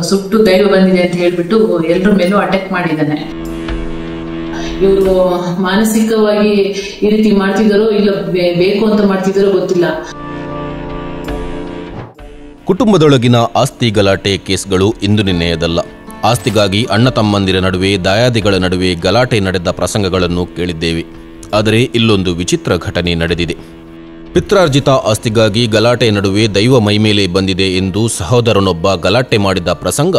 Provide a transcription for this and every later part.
ಸುಟ್ಟು ದೈವ ಬಂದಿದೆ ಅಂತ ಹೇಳ್ಬಿಟ್ಟು ಎಲ್ಲರ ಮೇಲೂ ಅಟ್ಯಾಕ್ ಮಾಡಿದ್ದಾನೆ. ಇವರು ಮಾನಸಿಕವಾಗಿ ಈ ರೀತಿ ಮಾಡ್ತಿದ್ದಾರೋ ಇಲ್ಲ ಬೇಕು ಅಂತ ಮಾಡ್ತಿದ್ದಾರೋ ಗೊತ್ತಿಲ್ಲ. ಕುಟುಂಬದೊಳಗಿನ ಆಸ್ತಿ ಗಲಾಟೆ ಕೇಸ್ಗಳು ಇಂದು ನಿನ್ನೆಯದಲ್ಲ. ಆಸ್ತಿಗಾಗಿ ಅಣ್ಣ ತಮ್ಮಂದಿರ ನಡುವೆ, ದಾಯಾದಿಗಳ ನಡುವೆ ಗಲಾಟೆ ನಡೆದ ಪ್ರಸಂಗಗಳನ್ನು ಕೇಳಿದ್ದೇವೆ. ಆದರೆ ಇಲ್ಲೊಂದು ವಿಚಿತ್ರ ಘಟನೆ ನಡೆದಿದೆ. ಪಿತ್ರಾರ್ಜಿತ ಆಸ್ತಿಗಾಗಿ ಗಲಾಟೆ ನಡುವೆ ದೈವ ಮೈಮೇಲೆ ಬಂದಿದೆ ಎಂದು ಸಹೋದರನೊಬ್ಬ ಗಲಾಟೆ ಮಾಡಿದ ಪ್ರಸಂಗ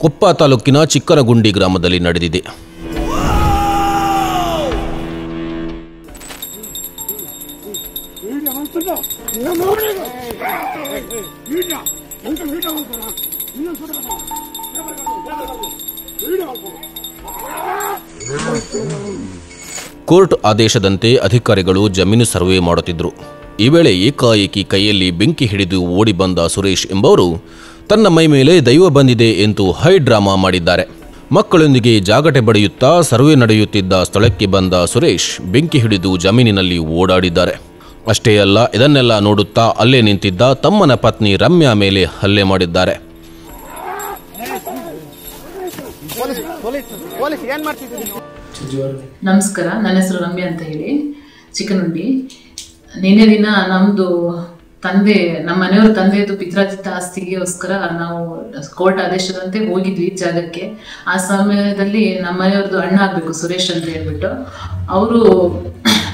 ಕೊಪ್ಪ ತಾಲೂಕಿನ ಚಿಕ್ಕನಗುಂಡಿ ಗ್ರಾಮದಲ್ಲಿ ನಡೆದಿದೆ. ಕೋರ್ಟ್ ಆದೇಶದಂತೆ ಅಧಿಕಾರಿಗಳು ಜಮೀನು ಸರ್ವೆ ಮಾಡುತ್ತಿದ್ದರು. ಈ ವೇಳೆ ಏಕಾಏಕಿ ಕೈಯಲ್ಲಿ ಬೆಂಕಿ ಹಿಡಿದು ಓಡಿ ಬಂದ ಸುರೇಶ್ ಎಂಬವರು ತನ್ನ ಮೈ ಮೇಲೆ ದೈವ ಬಂದಿದೆ ಎಂದು ಹೈ ಡ್ರಾಮಾ ಮಾಡಿದ್ದಾರೆ. ಮಕ್ಕಳೊಂದಿಗೆ ಜಾಗಟೆ ಬಡಿಯುತ್ತಾ ಸರ್ವೆ ನಡೆಯುತ್ತಿದ್ದ ಸ್ಥಳಕ್ಕೆ ಬಂದ ಸುರೇಶ್ ಬೆಂಕಿ ಹಿಡಿದು ಜಮೀನಿನಲ್ಲಿ ಓಡಾಡಿದ್ದಾರೆ. ಅಷ್ಟೇ ಅಲ್ಲ, ಇದನ್ನೆಲ್ಲ ನೋಡುತ್ತಾ ಅಲ್ಲೇ ನಿಂತಿದ್ದ ತಮ್ಮನ ಪತ್ನಿ ರಮ್ಯಾ ಮೇಲೆ ಹಲ್ಲೆ ಮಾಡಿದ್ದಾರೆ. ನಮಸ್ಕಾರ, ನನ್ನ ಹೆಸರು ರಮ್ಯಾ ಅಂತ ಹೇಳಿ, ಚಿಕ್ಕನುಂಡಿ. ನಿನ್ನೆ ದಿನ ನಮ್ದು ನಮ್ಮ ಮನೆಯವ್ರ ತಂದೆಯದು ಪಿತ್ರಾರ್ಜಿತ ಆಸ್ತಿಗೋಸ್ಕರ ನಾವು ಕೋರ್ಟ್ ಆದೇಶದಂತೆ ಹೋಗಿದ್ವಿ ಜಾಗಕ್ಕೆ. ಆ ಸಮಯದಲ್ಲಿ ನಮ್ಮ ಮನೆಯವ್ರದ್ದು ಅಣ್ಣ ಆಗ್ಬೇಕು ಸುರೇಶ್ ಅಂತ ಹೇಳ್ಬಿಟ್ಟು ಅವರು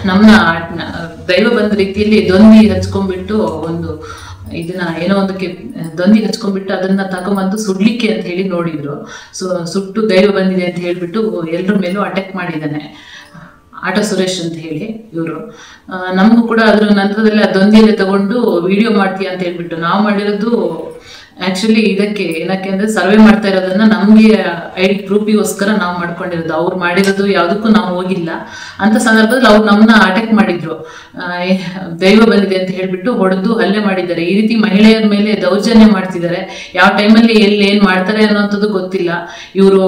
ನಮ್ಮನ್ನ ದೈವ ಬಂದ ರೀತಿಯಲ್ಲಿ ದೊಂದಿ ಹಚ್ಕೊಂಡ್ಬಿಟ್ಟು ಒಂದು ಇದನ್ನ ಏನೋ ಒಂದಕ್ಕೆ ದೊಂದಿ ಹಚ್ಕೊಂಡ್ಬಿಟ್ಟು ಅದನ್ನ ತಗೊಂಬಂದು ಸುಡ್ಲಿಕ್ಕೆ ಅಂತ ಹೇಳಿ ನೋಡಿದ್ರು. ಸುಟ್ಟು ದೈವ ಬಂದಿದೆ ಅಂತ ಹೇಳ್ಬಿಟ್ಟು ಎಲ್ಲರ ಮೇಲೂ ಅಟ್ಯಾಕ್ ಮಾಡಿದ್ದಾನೆ. ಆಟೋ ಸುರೇಶ್ ಅಂತ ಹೇಳಿ ಇವರು. ನಮಗೂ ಕೂಡ ಅದ್ರ ನಂತರದಲ್ಲಿ ಆ ದೊಂದಿಯಲ್ಲೇ ತಗೊಂಡು ವಿಡಿಯೋ ಮಾಡ್ತೀಯ ಅಂತ ಹೇಳ್ಬಿಟ್ಟು ನಾವು ಮಾಡಿರೋದು ಆಕ್ಚುಲಿ ಏನಕ್ಕೆ ಅಂದ್ರೆ ಸರ್ವೆ ಮಾಡ್ತಾ ಇರೋದನ್ನ ನಮ್ಗೆ ಐಡಿ ಪ್ರೂಫಿಗೋಸ್ಕರ ನಾವು ಮಾಡ್ಕೊಂಡಿರೋದು. ಅವ್ರು ಮಾಡಿರೋದು ಯಾವುದಕ್ಕೂ ನಾವು ಹೋಗಿಲ್ಲ. ಅಂತ ಸಂದರ್ಭದಲ್ಲಿ ಅವ್ರು ನಮ್ಮನ್ನ ಅಟ್ಯಾಕ್ ಮಾಡಿದ್ರು. ದೈವ ಬಂದಿದೆ ಅಂತ ಹೇಳ್ಬಿಟ್ಟು ಹೊಡೆದು ಹಲ್ಲೆ ಮಾಡಿದ್ದಾರೆ. ಈ ರೀತಿ ಮಹಿಳೆಯರ ಮೇಲೆ ದೌರ್ಜನ್ಯ ಮಾಡ್ತಿದ್ದಾರೆ. ಯಾವ ಟೈಮಲ್ಲಿ ಎಲ್ಲಿ ಏನ್ ಮಾಡ್ತಾರೆ ಅನ್ನೋಂಥದ್ದು ಗೊತ್ತಿಲ್ಲ. ಇವರು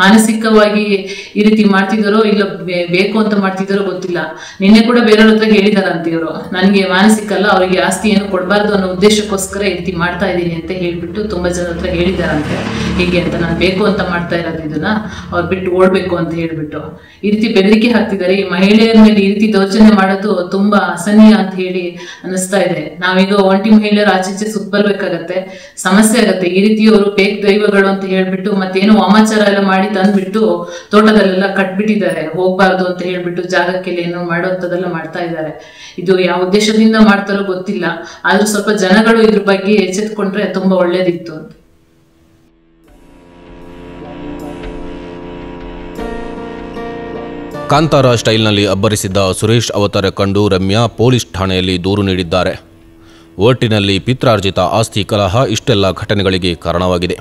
ಮಾನಸಿಕವಾಗಿ ಈ ರೀತಿ ಮಾಡ್ತಿದ್ದಾರೋ ಇಲ್ಲ ಬೇಕು ಅಂತ ಮಾಡ್ತಿದ್ದಾರೋ ಗೊತ್ತಿಲ್ಲ. ನಿನ್ನೆ ಕೂಡ ಬೇರೆಯವ್ರ ಹತ್ರ ಹೇಳಿದಾರಂತೆ ಇವರು, ನನಗೆ ಮಾನಸಿಕ ಅಲ್ಲ, ಅವರಿಗೆ ಆಸ್ತಿ ಏನು ಕೊಡಬಾರ್ದು ಅನ್ನೋ ಉದ್ದೇಶಕ್ಕೋಸ್ಕರ ಈ ರೀತಿ ಮಾಡ್ತಾ ಇದ್ದೀನಿ ಅಂತ ಹೇಳ್ಬಿಟ್ಟು ತುಂಬಾ ಜನ ಹತ್ರ ಹೇಳಿದಾರಂತೆ. ಹೀಗೆ ಅಂತ ನಾನು ಬೇಕು ಅಂತ ಮಾಡ್ತಾ ಇರೋದು, ಇದನ್ನ ಅವ್ರು ಬಿಟ್ಟು ಓಡ್ಬೇಕು ಅಂತ ಹೇಳ್ಬಿಟ್ಟು ಈ ರೀತಿ ಬೆದರಿಕೆ ಹಾಕ್ತಿದ್ದಾರೆ. ಈ ಮಹಿಳೆಯರ ಮೇಲೆ ಈ ರೀತಿ ದೌರ್ಜನ್ಯ ಮಾಡೋದು ತುಂಬಾ ಅಸಹನೀಯ ಅಂತ ಹೇಳಿ ಅನಿಸ್ತಾ ಇದೆ. ನಾವೀಗ ಒಂಟಿ ಮಹಿಳೆಯರು ಆಚೀಚೆ ಸುತ್ತ ಬರ್ಬೇಕಾಗತ್ತೆ, ಸಮಸ್ಯೆ ಆಗತ್ತೆ. ಈ ರೀತಿ ಅವರು ಫೇಕ್ ದೈವಗಳು ಅಂತ ಹೇಳ್ಬಿಟ್ಟು ಮತ್ತೇನೋ ವಾಮಾಚಾರ ಎಲ್ಲ ಮಾಡಿ ತಂದ್ಬಿಟ್ಟು ತೋಟದಲ್ಲೆಲ್ಲ ಕಟ್ಬಿಟ್ಟಿದ್ದಾರೆ. ಹೋಗ್ಬಾರ್ದು ಅಂತ ಹೇಳ್ಬಿಟ್ಟು ಜಾಗಕ್ಕೆ ಏನೋ ಮಾಡೋಂಥದ್ದೆಲ್ಲ ಮಾಡ್ತಾ ಇದ್ದಾರೆ. ಇದು ಯಾವ ಉದ್ದೇಶದಿಂದ ಮಾಡ್ತಾರೋ ಗೊತ್ತಿಲ್ಲ. ಆದ್ರೂ ಸ್ವಲ್ಪ ಜನಗಳು ಇದ್ರ ಬಗ್ಗೆ ಎಚ್ಚೆತ್ಕೊಂಡ್ರೆ ತುಂಬಾ ಒಳ್ಳೇದಿತ್ತು ಅಂತ. ಕಾಂತಾರ ಸ್ಟೈಲ್ನಲ್ಲಿ ಅಬ್ಬರಿಸಿದ್ದ ಸುರೇಶ್ ಅವತಾರ ಕಂಡು ರಮ್ಯಾ ಪೊಲೀಸ್ ಠಾಣೆಯಲ್ಲಿ ದೂರು ನೀಡಿದ್ದಾರೆ. ಒಟ್ಟಿನಲ್ಲಿ ಪಿತ್ರಾರ್ಜಿತ ಆಸ್ತಿ ಕಲಹ ಇಷ್ಟೆಲ್ಲ ಘಟನೆಗಳಿಗೆ ಕಾರಣವಾಗಿದೆ.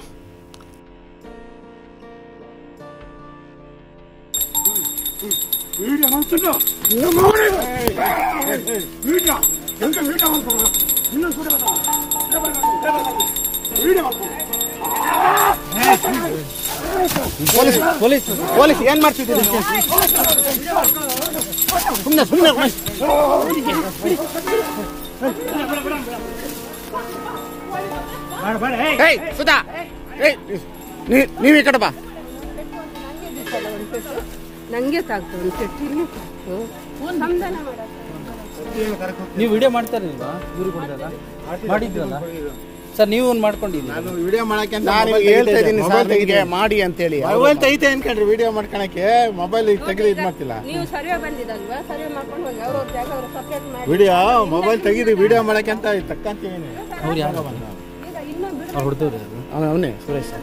ಪೊಲೀಸ್ ಏನ್ ಮಾಡ್ತಿದ್ದೀರಿ? ಸುಧಾ, ನೀವ್ ಈ ಕಡೆ ಬಾ. ನಂಗೆ ಸಾಕು ನೀವು ವಿಡಿಯೋ ಮಾಡ್ತಾರಿಲ್ವಾ? ದೂರು ಕೊಡಿದಾಗ ಮಾಡಿದ್ರಲ್ಲ ಸರ್, ನೀವು ಒಂದು ಮಾಡ್ಕೊಂಡಿದ್ದೀರಿ. ನಾನು ವಿಡಿಯೋ ಮಾಡಕ್ಕೆ ನಾನು ಹೇಳ್ತಾ ಇದ್ದೀನಿ ಸರ್, ತೆಗೆ ಮಾಡಿ ಅಂತೇಳಿ. ಮೊಬೈಲ್ ತೆಗಿತೆ ಅನ್ಕೊಂಡ್ರಿ, ವಿಡಿಯೋ ಮಾಡ್ಕೊಳಕ್ಕೆ ಮೊಬೈಲ್ ತೆಗೆದು ಇದು ಮಾಡ್ತಿಲ್ಲ. ನೀವು ಸರ್ವೆ ಬಂದಿದ್ದಲ್ವಾ, ಸರ್ವೆ ಮಾಡ್ಕೊಂಡು ಹೋಗಿ ಅವ್ರ ಜಾಗ ಅವರು ಸಪ್ರೇಟ್ ಮಾಡಿ ವಿಡಿಯೋ ಮೊಬೈಲ್ ತೆಗೀರಿ, ವಿಡಿಯೋ ಮಾಡಕ್ಕೆ ಅಂತ ತಕ್ಕಂತೀನಿ. ಅವ್ರು ಯಾರು ಹೊಡೆದವ್ರಿ? ಅವನೇ ಸುರೇಶ್.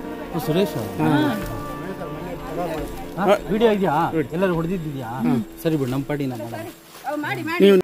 ಸುರೇಶ್ ವಿಡಿಯೋ ಇದೆಯಾ? ಎಲ್ಲರೂ ಹೊಡೆದಿದ್ಯಾ? ಸರಿ ಬಿಡು, ನಮ್ಮ ಪಾಡಿ ನಾವು ಮಾಡೋಣ.